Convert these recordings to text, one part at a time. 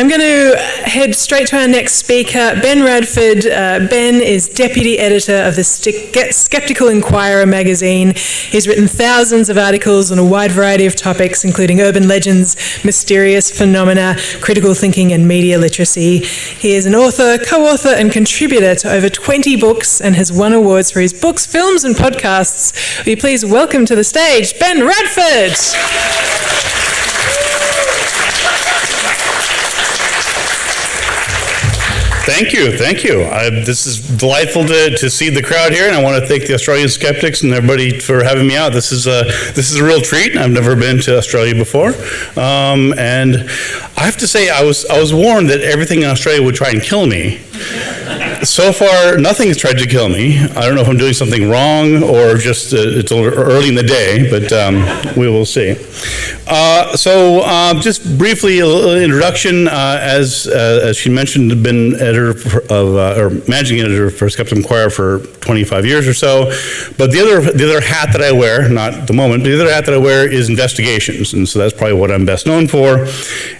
I'm going to head straight to our next speaker, Ben Radford. Ben is deputy editor of the Skeptical Inquirer magazine. He's written thousands of articles on a wide variety of topics, including urban legends, mysterious phenomena, critical thinking, and media literacy. He is an author, co-author, and contributor to over 20 books and has won awards for his books, films, and podcasts. Will you please welcome to the stage, Ben Radford? Thank you. This is delightful to see the crowd here, and I want to thank the Australian skeptics and everybody for having me out. This is a real treat. I've never been to Australia before, and I have to say I was warned that everything in Australia would try and kill me. So far, nothing has tried to kill me. I don't know if I'm doing something wrong or just it's early in the day, but we will see. So just briefly, a little introduction. As she mentioned, I've been editor or managing editor for Skeptical Inquirer for 25 years or so. But the other hat that I wear, not at the moment, but the other hat that I wear is investigations, and so that's probably what I'm best known for.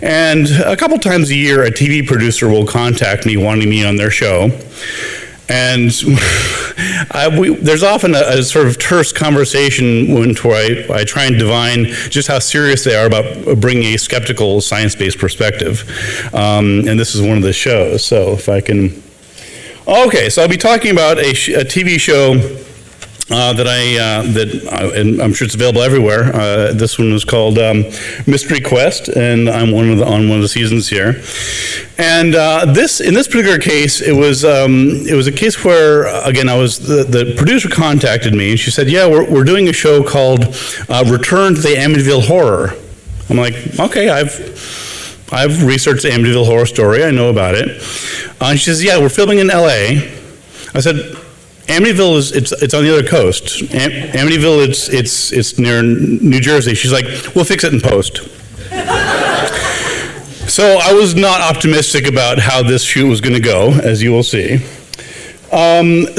And a couple times a year, a TV producer will contact me wanting me on their show. And there's often a sort of terse conversation where I try and divine just how serious they are about bringing a skeptical, science-based perspective. And this is one of the shows. So if I can... Okay, so I'll be talking about a TV show and I'm sure it's available everywhere. This one was called Mystery Quest, and I'm on one of the seasons here. And in this particular case, it was a case where, again, the producer contacted me, and she said, "Yeah, we're doing a show called Return to the Amityville Horror." I'm like, "Okay, I've researched the Amityville Horror story. I know about it." And she says, "Yeah, we're filming in L.A." I said, "Amityville it's on the other coast. Amityville it's near New Jersey." She's like, "We'll fix it in post." So I was not optimistic about how this shoot was going to go, as you will see.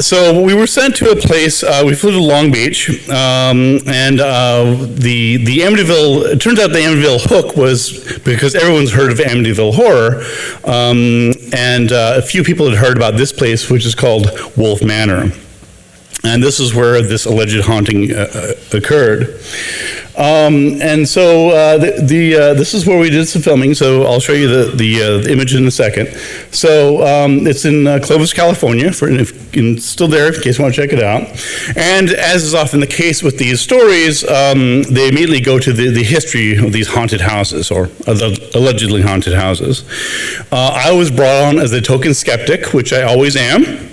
So we were sent to a place. We flew to Long Beach, and the Amityville. It turns out the Amityville hook was because everyone's heard of Amityville Horror, and a few people had heard about this place, which is called Wolf Manor. And this is where this alleged haunting occurred. And so this is where we did some filming. So I'll show you the image in a second. So it's in Clovis, California. It's still there in case you want to check it out. And as is often the case with these stories, they immediately go to the history of these haunted houses, or allegedly haunted houses. I was brought on as a token skeptic, which I always am.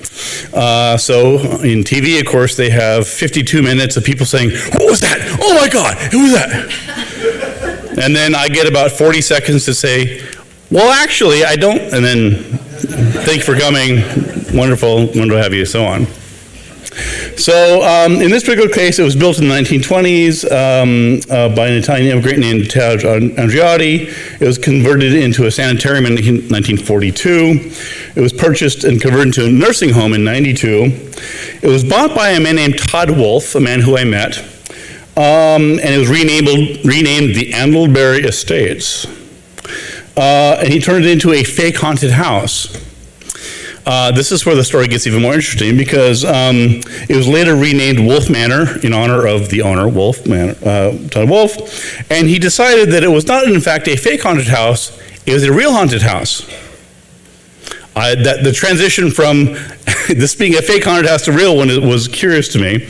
So in TV, of course, they have 52 minutes of people saying, "What was that? Oh my God, who was that?" And then I get about 40 seconds to say, "Well, actually, I don't," and then, "Thank you for coming, wonderful to have you," so on. So in this particular case, it was built in the 1920s by an Italian immigrant named Matteo Andreotti. It was converted into a sanitarium in 1942. It was purchased and converted into a nursing home in 92. It was bought by a man named Todd Wolfe, a man who I met, and it was renamed the Andlebury Estates. And he turned it into a fake haunted house. This is where the story gets even more interesting because it was later renamed Wolf Manor in honor of the owner, Todd Wolfe, and he decided that it was not in fact a fake haunted house, it was a real haunted house. The transition from this being a fake haunted house to real one was curious to me.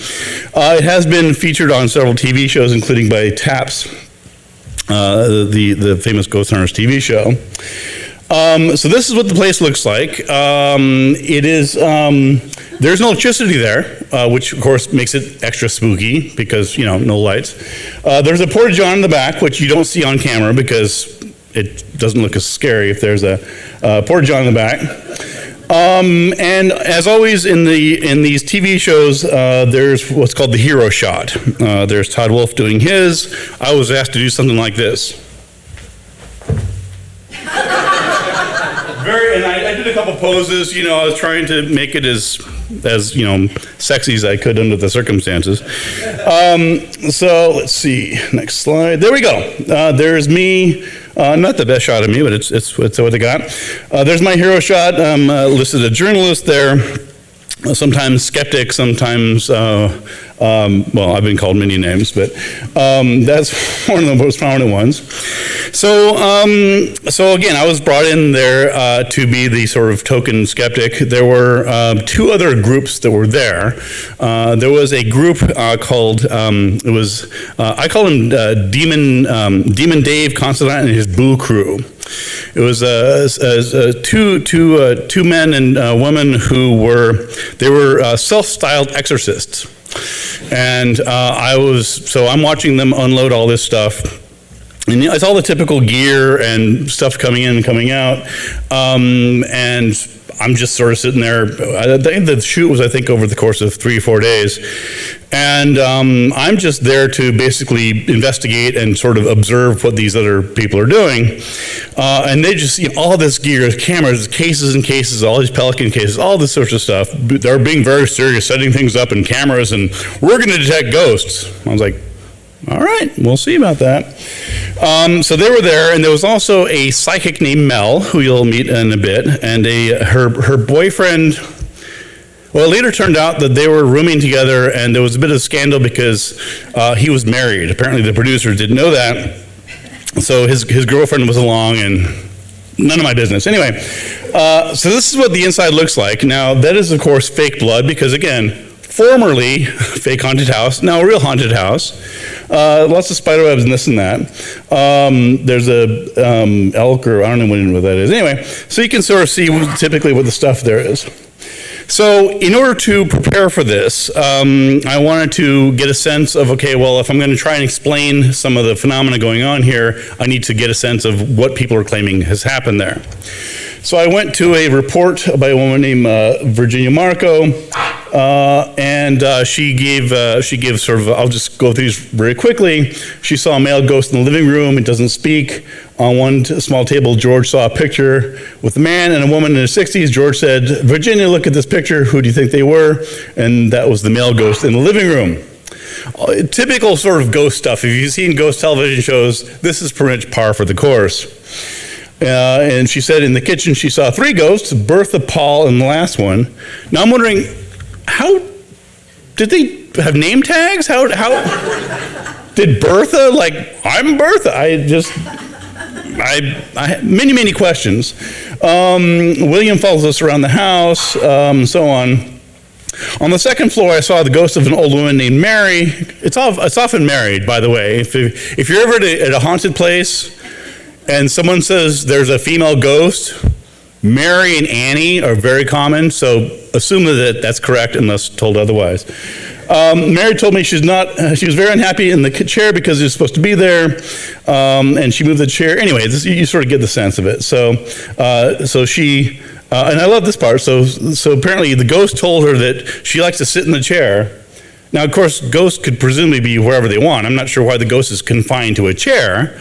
It has been featured on several TV shows, including by TAPS, the famous Ghost Hunters TV show. So this is what the place looks like. It is, there's no electricity there, which of course makes it extra spooky because, no lights. There's a porta-john in the back, which you don't see on camera because it doesn't look as scary if there's a porta-john in the back. And as always in these TV shows, there's what's called the hero shot. There's Todd Wolfe doing his. I was asked to do something like this. And I did a couple poses, I was trying to make it as sexy as I could under the circumstances. So let's see, next slide. There we go. There's me Not the best shot of me, but it's what they got. There's my hero shot. I'm listed a journalist there. Sometimes skeptic, sometimes, well, I've been called many names, but that's one of the most prominent ones. So again, I was brought in there to be the sort of token skeptic. There were two other groups that were there. There was a group called, I call him Demon Dave Considine and his Boo Crew. It was two men and a woman who were self-styled exorcists, and I'm watching them unload all this stuff, and it's all the typical gear and stuff coming in and coming out, and I'm just sort of sitting there. I think the shoot was, over the course of 3 or 4 days. And I'm just there to basically investigate and sort of observe what these other people are doing. And they just, all this gear, cameras, cases and cases, all these Pelican cases, all this sort of stuff. They're being very serious, setting things up in cameras, and we're going to detect ghosts. I was like, all right, we'll see about that. So they were there, and there was also a psychic named Mel, who you'll meet in a bit, and her boyfriend. Well, it later turned out that they were rooming together, and there was a bit of scandal because he was married. Apparently, the producers didn't know that, so his girlfriend was along, and none of my business. Anyway, so this is what the inside looks like. Now, that is, of course, fake blood because, again, formerly fake haunted house, now a real haunted house. Lots of spider webs and this and that. There's a elk, or I don't know what that is. Anyway, so you can sort of see typically what the stuff there is. So in order to prepare for this, I wanted to get a sense of, okay, well, if I'm going to try and explain some of the phenomena going on here, I need to get a sense of what people are claiming has happened there. So I went to a report by a woman named Virginia Marco, and she gave sort of, I'll just go through these very quickly. She saw a male ghost in the living room. It doesn't speak. On one small table, George saw a picture with a man and a woman in their 60s. George said, Virginia, look at this picture. Who do you think they were? And that was the male ghost in the living room. Typical sort of ghost stuff. If you've seen ghost television shows, this is pretty much par for the course. And she said in the kitchen she saw 3 ghosts, Bertha, Paul, and the last one. Now I'm wondering, how did they have name tags? How did Bertha, like, I'm Bertha? I many questions. William follows us around the house, so on. On the second floor, I saw the ghost of an old woman named Mary. It's often married, by the way. If you're ever at a haunted place and someone says there's a female ghost, Mary and Annie are very common, so assume that that's correct unless told otherwise. Mary told me she was very unhappy in the chair because it was supposed to be there, and she moved the chair. Anyway, you sort of get the sense of it. So she, and I love this part, so apparently the ghost told her that she likes to sit in the chair. Now, of course, ghosts could presumably be wherever they want. I'm not sure why the ghost is confined to a chair.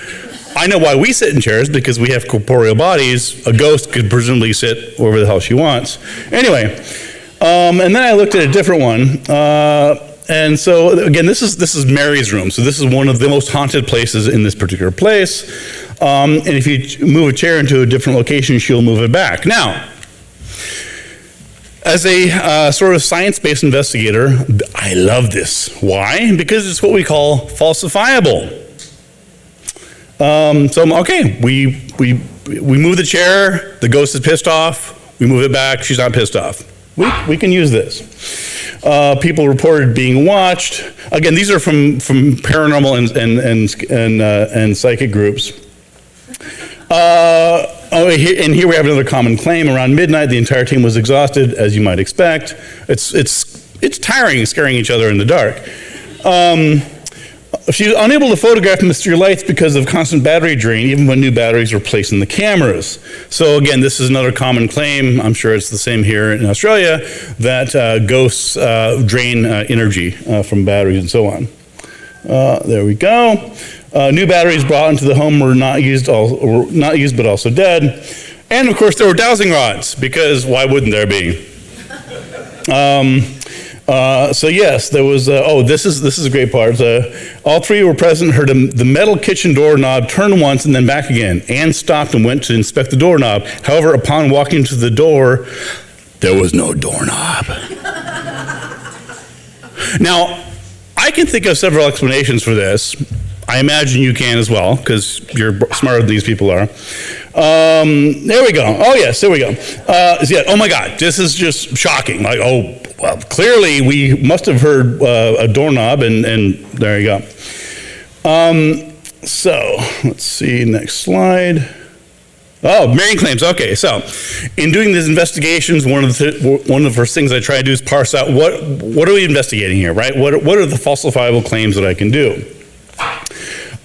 I know why we sit in chairs, because we have corporeal bodies. A ghost could presumably sit wherever the hell she wants. Anyway, and then I looked at a different one. And so, again, this is Mary's room. So this is one of the most haunted places in this particular place. And if you move a chair into a different location, she'll move it back. Now, as a sort of science-based investigator, I love this. Why? Because it's what we call falsifiable. So okay, we move the chair, the ghost is pissed off, we move it back, she's not pissed off. We can use this. People reported being watched. Again, these are from paranormal and psychic groups. And here we have another common claim. Around midnight, the entire team was exhausted, as you might expect. It's tiring scaring each other in the dark. She was unable to photograph mysterious lights because of constant battery drain, even when new batteries were placed in the cameras. So again, this is another common claim. I'm sure it's the same here in Australia, that ghosts drain energy from batteries and so on. There we go. New batteries brought into the home were not used but also dead. And of course, there were dowsing rods, because why wouldn't there be? So yes, there was. This is a great part. All three were present. Heard the metal kitchen doorknob turn once and then back again. Anne stopped and went to inspect the doorknob. However, upon walking to the door, there was no doorknob. Now, I can think of several explanations for this. I imagine you can as well, because you're smarter than these people are. There we go. Oh, yes, there we go. Oh, my God, this is just shocking. Like, well, clearly we must have heard a doorknob, and there you go. So, let's see, next slide. Oh, Marion claims. Okay, so in doing these investigations, one of the first things I try to do is parse out what are we investigating here, right? What are the falsifiable claims that I can do?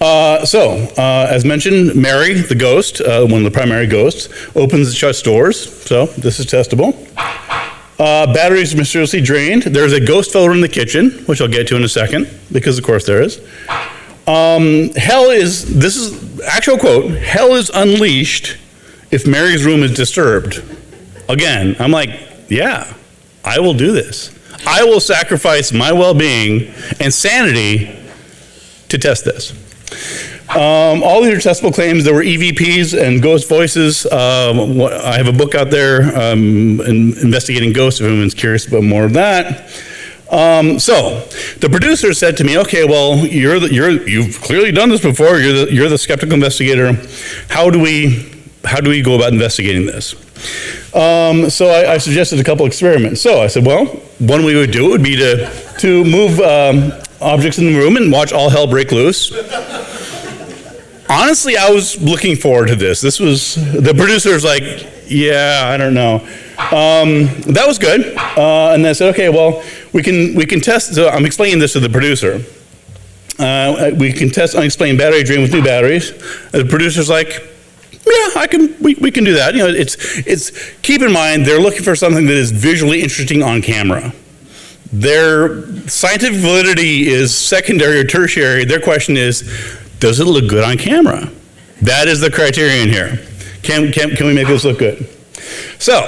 As mentioned, Mary, the ghost, one of the primary ghosts, opens and shuts doors. So this is testable. Batteries mysteriously drained. There's a ghost photo in the kitchen, which I'll get to in a second, because of course there is. This is actual quote, hell is unleashed if Mary's room is disturbed. Again, I'm like, yeah, I will do this. I will sacrifice my well-being and sanity to test this. All these are testable claims. There were EVPs and ghost voices. I have a book out there investigating ghosts, if anyone's curious about more of that. So the producer said to me, okay, well, you've clearly done this before. You're the skeptical investigator. How do we go about investigating this? So I suggested a couple experiments. So I said, well, one we would do would be to move objects in the room and watch all hell break loose. Honestly, I was looking forward to this. This was, the producer's like, yeah, I don't know. That was good. And I said, okay, well, we can test, so I'm explaining this to the producer. We can test unexplained battery drain with new batteries. And the producer's like, yeah, we can do that. You know, it's keep in mind, they're looking for something that is visually interesting on camera. Their scientific validity is secondary or tertiary. Their question is, does it look good on camera? That is the criterion here. Can we make this look good? So,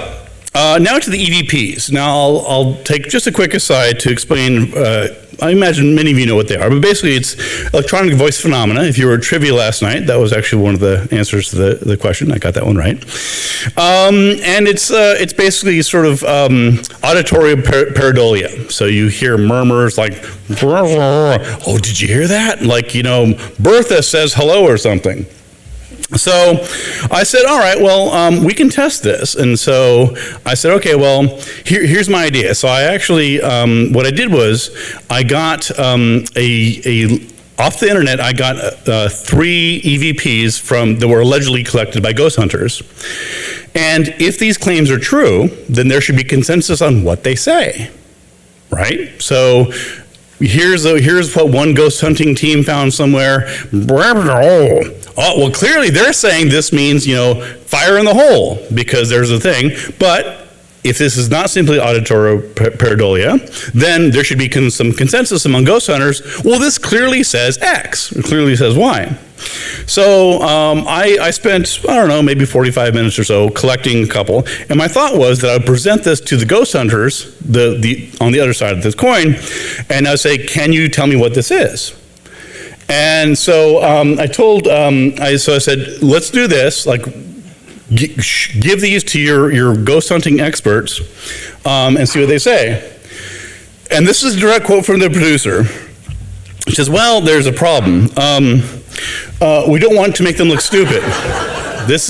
now to the EVPs. Now, I'll take just a quick aside to explain. I imagine many of you know what they are, but basically it's electronic voice phenomena. If you were at trivia last night, that was actually one of the answers to the question. I got that one right. And it's basically sort of auditory pareidolia. So you hear murmurs like, oh, did you hear that? Like, Bertha says hello or something. So I said, all right, well, we can test this. And so I said, okay, well, here's my idea. So I actually, what I did was I got off the internet, I got 3 EVPs that were allegedly collected by ghost hunters. And if these claims are true, then there should be consensus on what they say, right? So here's what one ghost hunting team found somewhere. Oh, well, clearly they're saying this means, fire in the hole, because there's a thing. But if this is not simply auditory pareidolia, then there should be some consensus among ghost hunters. Well, this clearly says X, it clearly says Y. So I spent, I don't know, maybe 45 minutes or so collecting a couple. And my thought was that I would present this to the ghost hunters, on the other side of this coin, and I would say, can you tell me what this is? And so I said, let's do this. Like, give these to your ghost hunting experts and see what they say. And this is a direct quote from the producer. He says, well, there's a problem. We don't want to make them look stupid. This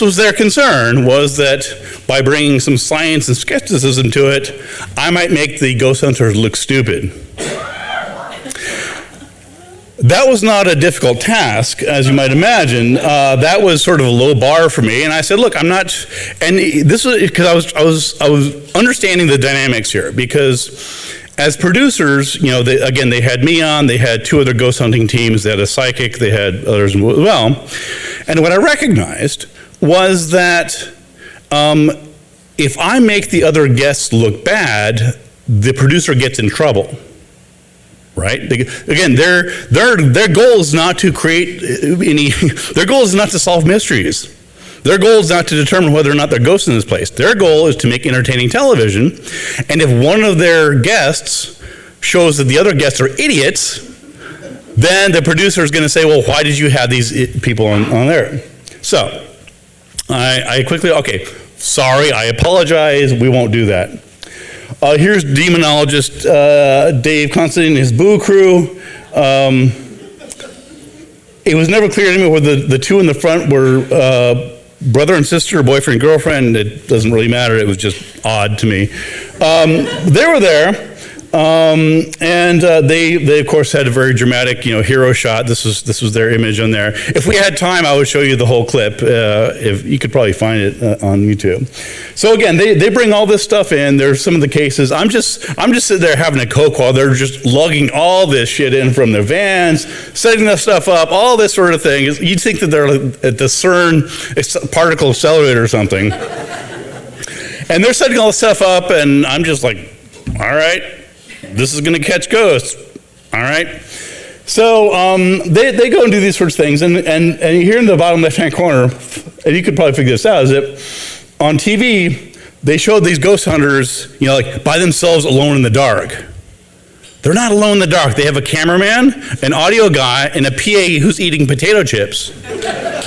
was their concern, was that by bringing some science and skepticism to it, I might make the ghost hunters look stupid. That was not a difficult task, as you might imagine. That was sort of a low bar for me, and I said, "Look, I'm not." And this was because I was understanding the dynamics here, because as producers, they had me on, they had 2 other ghost hunting teams, they had a psychic, they had others as well, and what I recognized was that if I make the other guests look bad, the producer gets in trouble. Right? Their goal is not to create their goal is not to solve mysteries. Their goal is not to determine whether or not there are ghosts in this place. Their goal is to make entertaining television. And if one of their guests shows that the other guests are idiots, then the producer is going to say, well, why did you have these people on there? So I quickly, okay, sorry, I apologize, we won't do that. Here's demonologist Dave Constantine and his Boo crew. It was never clear to me whether the two in the front were brother and sister, boyfriend, girlfriend. It doesn't really matter. It was just odd to me. They were there. And they of course had a very dramatic, hero shot. This was their image on there. If we had time, I would show you the whole clip. If you could probably find it on YouTube. So again, they bring all this stuff in. There's some of the cases. I'm just sitting there having a Coke while they're just lugging all this shit in from their vans, setting this stuff up, all this sort of thing. You'd think that they're at the CERN particle accelerator or something. And they're setting all this stuff up, and I'm just like, all right. This is going to catch ghosts, all right? So they go and do these sorts of things, and here in the bottom left-hand corner, and you could probably figure this out, is that on TV, they showed these ghost hunters, like by themselves alone in the dark. They're not alone in the dark. They have a cameraman, an audio guy, and a PA who's eating potato chips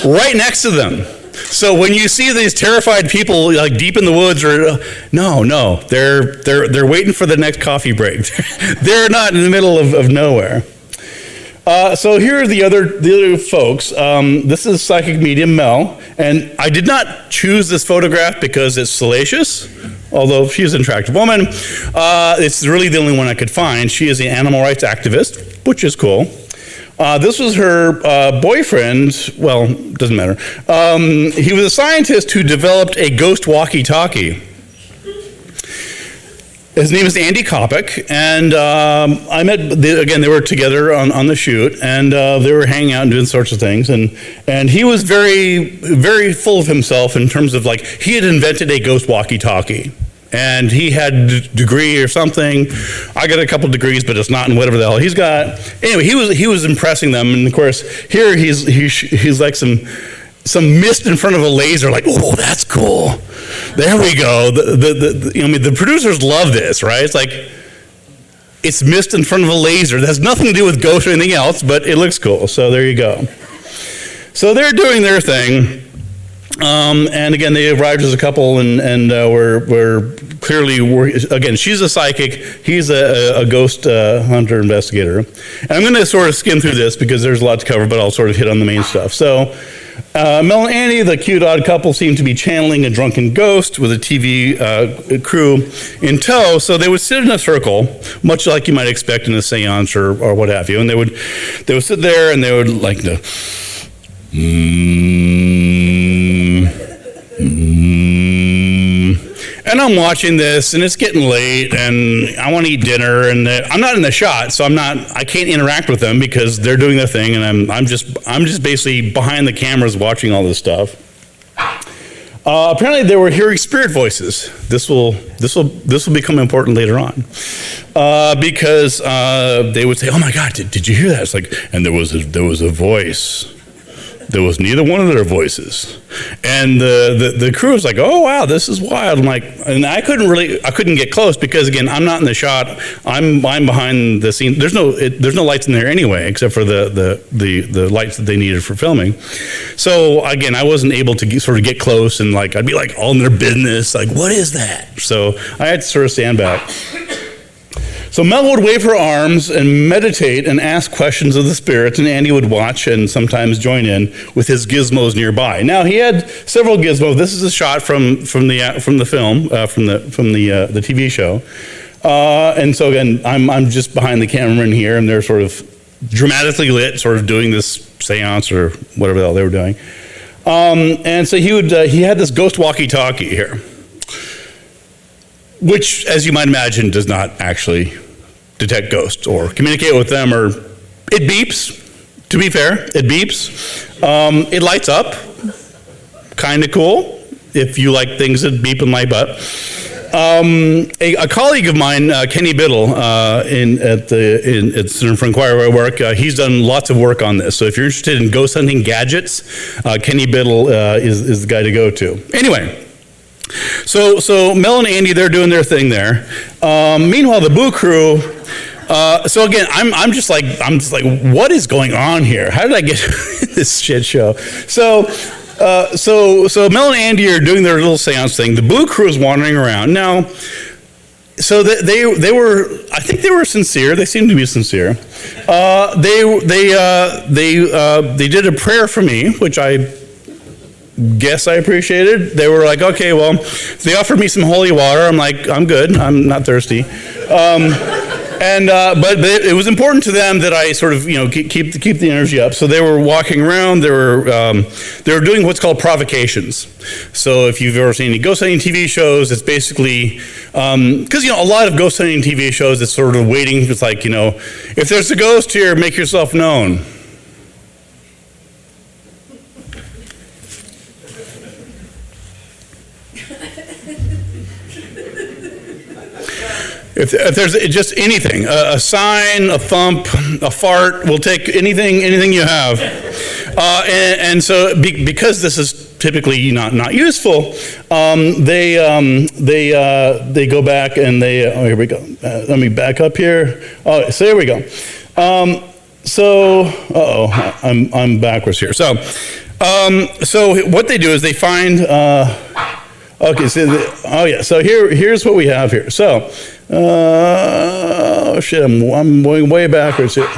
right next to them. So when you see these terrified people like deep in the woods, or no, they're waiting for the next coffee break. They're not in the middle of nowhere. So here are the other folks. This is psychic medium Mel, and I did not choose this photograph because it's salacious, although she's an attractive woman. It's really the only one I could find. She is an animal rights activist, which is cool. This was her boyfriend. Well, doesn't matter. He was a scientist who developed a ghost walkie-talkie. His name is Andy Kopic, and I met, again, they were together on the shoot, and they were hanging out and doing sorts of things, and he was very, very full of himself in terms of, like, he had invented a ghost walkie-talkie. And he had a degree or something. I got a couple degrees, but it's not in whatever the hell he's got. Anyway, he was impressing them, and of course, here he's like some mist in front of a laser. Like, oh, that's cool. There we go. The producers love this, right? It's like it's mist in front of a laser. That has nothing to do with ghosts or anything else, but it looks cool. So there you go. So they're doing their thing. And again, they arrived as a couple, and were clearly, again, she's a psychic, he's a ghost hunter investigator. And I'm going to sort of skim through this because there's a lot to cover, but I'll sort of hit on the main stuff. So Mel and Annie, the cute odd couple, seem to be channeling a drunken ghost with a TV crew in tow. So they would sit in a circle, much like you might expect in a seance or what have you. And they would sit there and they would like to... And I'm watching this, and it's getting late, and I want to eat dinner, and I'm not in the shot, so I can't interact with them because they're doing their thing, and I'm just basically behind the cameras watching all this stuff. Apparently, they were hearing spirit voices. This will become important later on, because they would say, "Oh my God, did you hear that?" It's like, and there was a voice. There was neither one of their voices, and the crew was like, "Oh wow, this is wild!" I'm like, and I couldn't get close because again, I'm not in the shot. I'm behind the scene. There's no lights in there anyway, except for the lights that they needed for filming. So again, I wasn't able to sort of get close, and like I'd be like all in their business, like what is that? So I had to sort of stand back. So Mel would wave her arms and meditate and ask questions of the spirits, and Andy would watch and sometimes join in with his gizmos nearby. Now he had several gizmos. This is a shot from the film, from the TV show, and so again, I'm just behind the camera in here, and they're sort of dramatically lit, sort of doing this seance or whatever the hell they were doing. And so he had this ghost walkie-talkie here, which, as you might imagine, does not actually detect ghosts or communicate with them, or it beeps. To be fair, it beeps. It lights up. Kind of cool if you like things that beep and light up. A colleague of mine, Kenny Biddle, at the Center for Inquiry where I work, he's done lots of work on this. So if you're interested in ghost hunting gadgets, Kenny Biddle is the guy to go to. Anyway, so Mel and Andy, they're doing their thing there. Meanwhile, the Boo Crew. So again, I'm just like, what is going on here? How did I get this shit show? So Mel and Andy are doing their little seance thing. The Boo Crew is wandering around now. So they were, I think they were sincere. They seemed to be sincere. They did a prayer for me, which I guess I appreciated. They were like, okay, well, they offered me some holy water. I'm like, I'm good. I'm not thirsty. But it was important to them that I sort of, keep the energy up. So they were walking around. They were doing what's called provocations. So if you've ever seen any ghost hunting TV shows, it's basically because a lot of ghost hunting TV shows, it's sort of waiting. It's like, if there's a ghost here, make yourself known. If there's just anything, a sign, a thump, a fart, we'll take anything you have. And so because this is typically not useful, they go back and oh, here we go. Let me back up here. Oh, so here we go. I'm backwards here. So what they do is they find. Okay, so here's what we have here. So. Oh shit! I'm going way backwards here.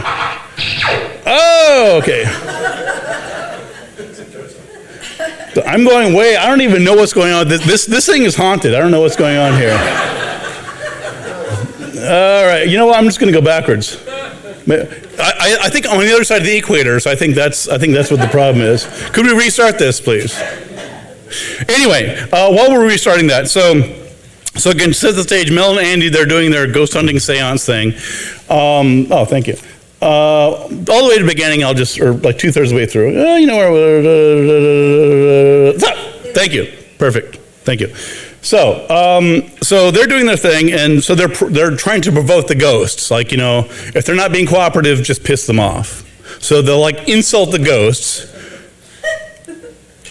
Oh, okay. So I'm going way. I don't even know what's going on. This thing is haunted. I don't know what's going on here. All right. You know what? I'm just going to go backwards. I think I'm on the other side of the equator, so I think that's what the problem is. Could we restart this, please? Anyway, while we're restarting that, So again, set the stage. Mel and Andy, they're doing their ghost hunting seance thing. Thank you. All the way to the beginning, or like 2/3 of the way through. Thank you. Perfect. Thank you. So they're doing their thing, and so they're trying to provoke the ghosts. Like, if they're not being cooperative, just piss them off. So they'll like insult the ghosts,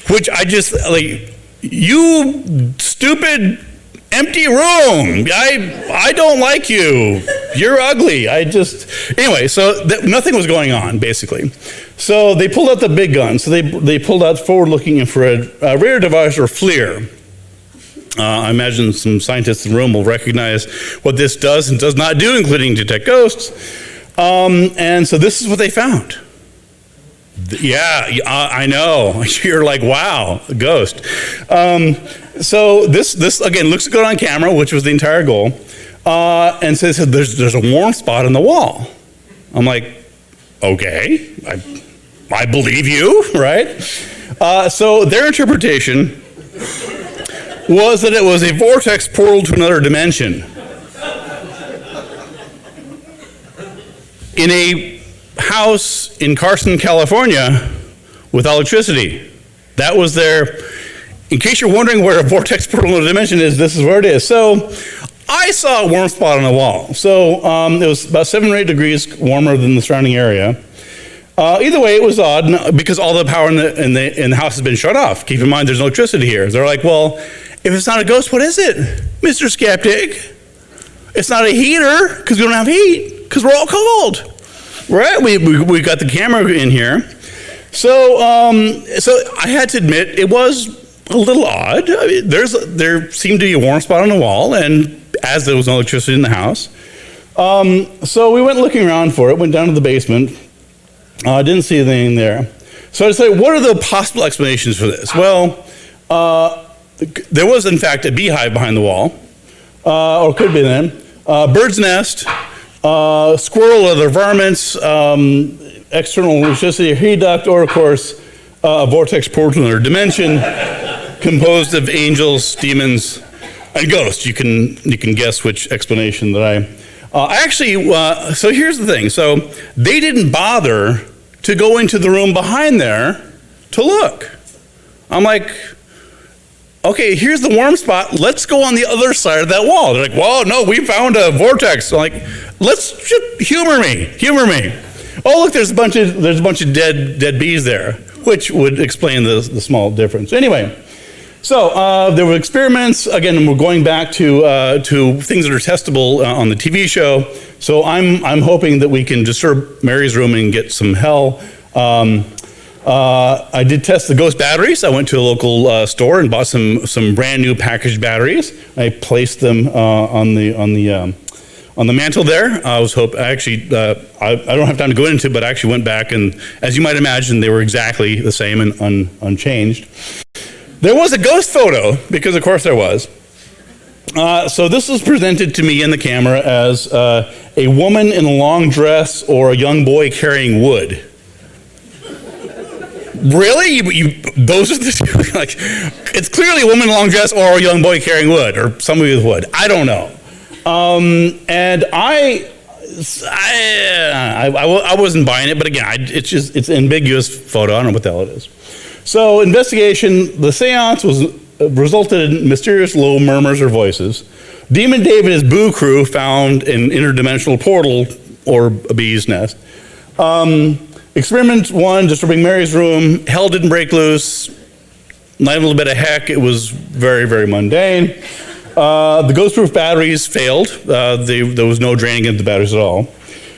which I just like, you stupid empty room. I don't like you. You're ugly. Anyway, so nothing was going on, basically. So they pulled out the big gun. So they pulled out forward-looking infrared radar device, or FLIR. I imagine some scientists in the room will recognize what this does and does not do, including detect ghosts. And so this is what they found. Yeah, I know. You're like, wow, a ghost. So this again looks good on camera, which was the entire goal. And says there's a warm spot on the wall. I'm like, okay, I believe you, right? So their interpretation was that it was a vortex portal to another dimension. In a house in Carson, California, with electricity. That was in case you're wondering where a vortex portal in a dimension is, this is where it is. So I saw a warm spot on the wall. So it was about 7 or 8 degrees warmer than the surrounding area. Either way, it was odd because all the power in the house has been shut off. Keep in mind, there's no electricity here. They're like, well, if it's not a ghost, what is it, Mr. Skeptic? It's not a heater because we don't have heat because we're all cold. Right, we got the camera in here, so I had to admit it was a little odd. I mean, there seemed to be a warm spot on the wall, and as there was no electricity in the house, so we went looking around for it. Went down to the basement. Didn't see anything there. So I decided, what are the possible explanations for this? Well, there was in fact a beehive behind the wall, or could be then. Bird's nest. Squirrel or their varmints, external electricity, heat duct, or of course, a vortex portal to another dimension composed of angels, demons, and ghosts. You can guess which explanation that I actually. So here's the thing. So they didn't bother to go into the room behind there to look. I'm like, okay, here's the warm spot. Let's go on the other side of that wall. They're like, well, no, we found a vortex. I'm like, let's just humor me. Oh, look, there's a bunch of dead bees there, which would explain the small difference. Anyway, so there were experiments. Again, we're going back to things that are testable on the TV show. So I'm hoping that we can disturb Mary's room and get some hell. I did test the ghost batteries. I went to a local store and bought some brand new packaged batteries. I placed them on the mantle there. I don't have time to go into it, but I actually went back, and as you might imagine, they were exactly the same and unchanged. There was a ghost photo, because of course there was. So this was presented to me in the camera as a woman in a long dress or a young boy carrying wood. Really? Those are the two? Like, it's clearly a woman in a long dress or a young boy carrying wood, or somebody with wood. I don't know. And I wasn't buying it, but again, it's an ambiguous photo. I don't know what the hell it is. So investigation, the seance resulted in mysterious low murmurs or voices. Demon Dave and his Boo crew found an interdimensional portal or a bee's nest. Experiment 1, disturbing Mary's room. Hell didn't break loose. Not even a little bit of heck. It was very, very mundane. The ghost-proof batteries failed. There was no draining into the batteries at all.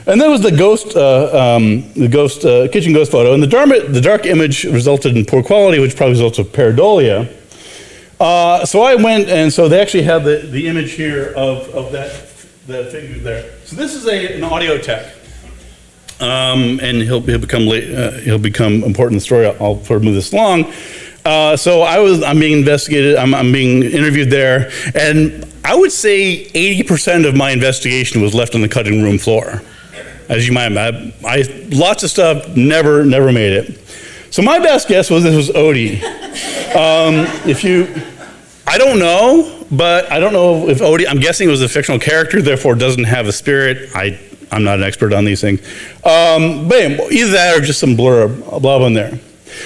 And then was the kitchen ghost photo. And the dark image resulted in poor quality, which probably results in pareidolia. So I went, and so they actually have the image here of that figure there. So this is an audio tech. And he'll become important in the story. I'll sort of move this along. So I'm being investigated. I'm being interviewed there, and I would say 80% of my investigation was left on the cutting room floor. As you might imagine, lots of stuff never made it. So my best guess was this was Odie. I don't know, but I don't know if Odie. I'm guessing it was a fictional character, therefore doesn't have a spirit. I'm not an expert on these things. But either that or just some blurb on there.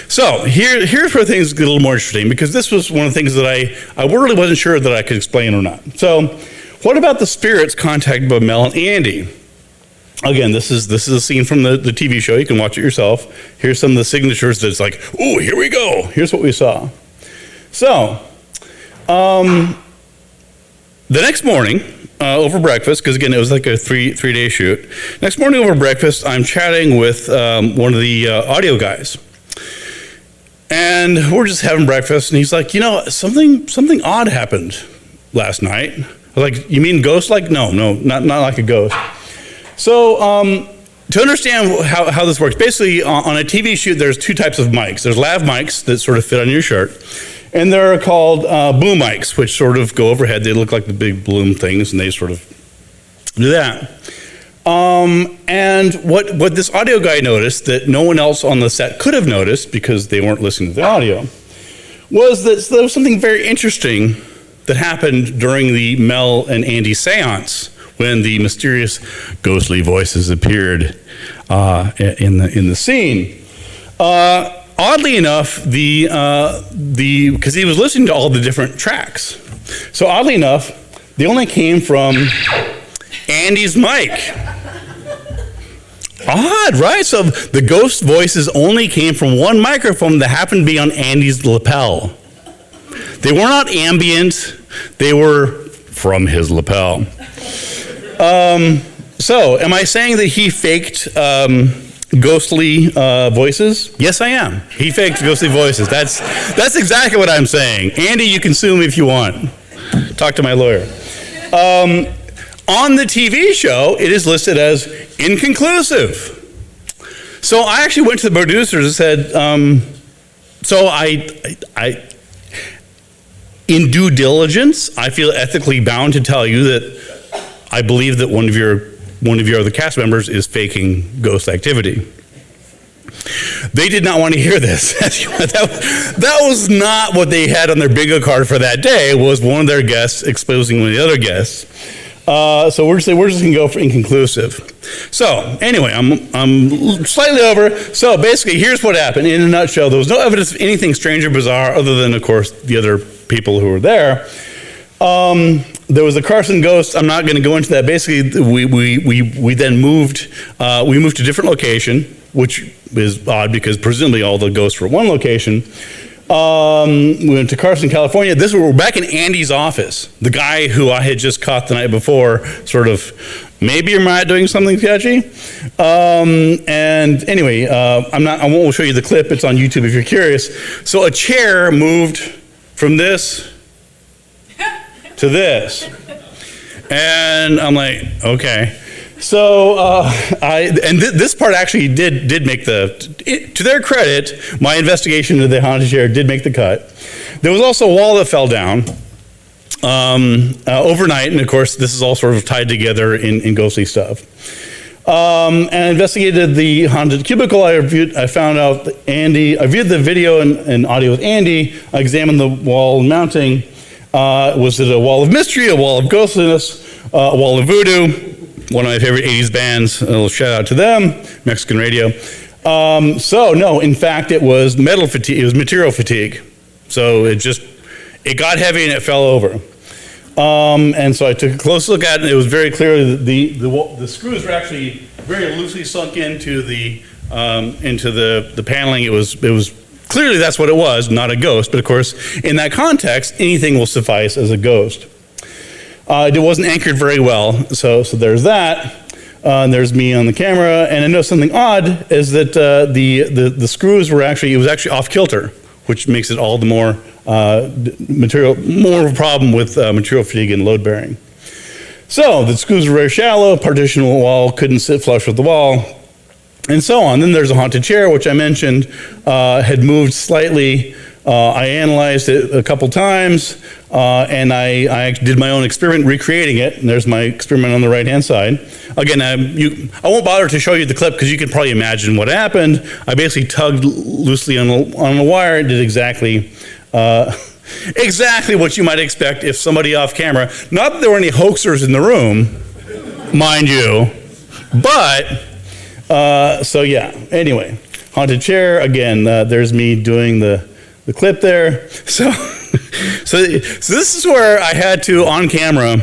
So here's where things get a little more interesting, because this was one of the things that I really wasn't sure that I could explain or not. So what about the spirits contacted by Mel and Andy? Again, this is a scene from the TV show. You can watch it yourself. Here's some of the signatures that's like, oh, here we go. Here's what we saw. So the next morning, over breakfast, because again, it was like a three-day shoot. Next morning over breakfast, I'm chatting with one of the audio guys. And we're just having breakfast, and he's like, something odd happened last night. I was like, you mean ghost? Like, no, not like a ghost. So to understand how this works, basically on a TV shoot, there's two types of mics. There's lav mics that sort of fit on your shirt. And they're called boom mics, which sort of go overhead. They look like the big balloon things, and they sort of do that. And what this audio guy noticed that no one else on the set could have noticed, because they weren't listening to the audio, was that there was something very interesting that happened during the Mel and Andy seance when the mysterious ghostly voices appeared in the scene. Oddly enough, because he was listening to all the different tracks. So oddly enough, they only came from Andy's mic. Odd, right? So the ghost voices only came from one microphone that happened to be on Andy's lapel. They were not ambient, they were from his lapel. So am I saying that he faked ghostly voices? Yes, I am. He faked ghostly voices. That's exactly what I'm saying. Andy, you can sue me if you want. Talk to my lawyer. On the TV show, it is listed as inconclusive. So I actually went to the producers and said, so I in due diligence, I feel ethically bound to tell you that I believe that one of your other cast members is faking ghost activity. They did not want to hear this. That was not what they had on their bingo card for that day, was one of their guests exposing one of the other guests. So we're just going to go for inconclusive. So anyway, I'm slightly over. So basically, here's what happened in a nutshell. There was no evidence of anything strange or bizarre other than, of course, the other people who were there. There was the Carson ghost. I'm not going to go into that. Basically, we then moved. We moved to a different location, which is odd because presumably all the ghosts were at one location. We went to Carson, California. We're back in Andy's office. The guy who I had just caught the night before, sort of, maybe you're not doing something sketchy. And anyway, I won't show you the clip. It's on YouTube if you're curious. So a chair moved from this to this. And I'm like, okay. So this part actually did make to their credit, my investigation into the haunted chair did make the cut. There was also a wall that fell down overnight, and of course this is all sort of tied together in ghostly stuff. And I investigated the haunted cubicle. I found out that I viewed the video and audio with Andy. I examined the wall mounting. Was it a wall of mystery, a wall of ghostliness, a wall of voodoo? One of my favorite 80s bands, a little shout out to them, Mexican radio. So no, in fact, it was metal fatigue, it was material fatigue. So it got heavy and it fell over. And so I took a close look at it, and it was very clear that the screws were actually very loosely sunk into the paneling. It was clearly that's what it was, not a ghost. But of course, in that context, anything will suffice as a ghost. It wasn't anchored very well, so there's that. And there's me on the camera, and I noticed something odd is that the screws it was actually off kilter, which makes it all the more more of a problem with material fatigue and load bearing. So the screws were very shallow, partition wall couldn't sit flush with the wall, and so on. Then there's a haunted chair, which I mentioned had moved slightly. I analyzed it a couple times, and I did my own experiment recreating it, and there's my experiment on the right-hand side. Again, I won't bother to show you the clip because you can probably imagine what happened. I basically tugged loosely on a wire and did exactly what you might expect if somebody off camera, not that there were any hoaxers in the room, mind you, but, so yeah, anyway, haunted chair, again, there's me doing the clip there. So this is where I had to, on camera,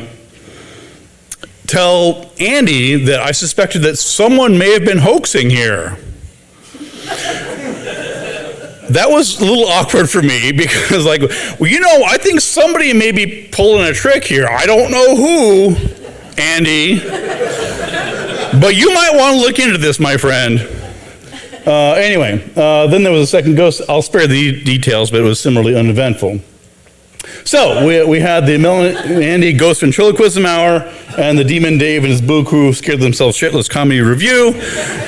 tell Andy that I suspected that someone may have been hoaxing here. That was a little awkward for me because, like, well, I think somebody may be pulling a trick here. I don't know who, Andy, but you might want to look into this, my friend. Anyway, then there was a second ghost. I'll spare the details, but it was similarly uneventful. So we had the Andy Ghost Ventriloquism Hour and the Demon Dave and his Boo Crew Scared Themselves Shitless Comedy Review,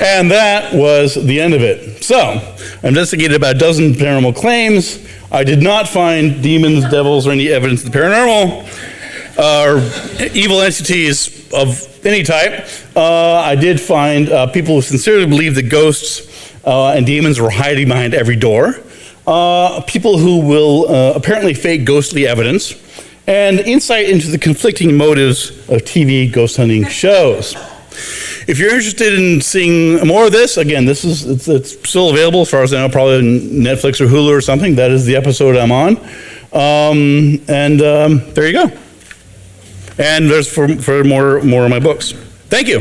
and that was the end of it. So I investigated about a dozen paranormal claims. I did not find demons, devils, or any evidence of the paranormal or evil entities of any type. I did find people who sincerely believe that ghosts and demons were hiding behind every door. People who will apparently fake ghostly evidence, and insight into the conflicting motives of TV ghost hunting shows. If you're interested in seeing more of this, again, it's still available as far as I know, probably on Netflix or Hulu or something. That is the episode I'm on. There you go. And there's for more of my books. Thank you.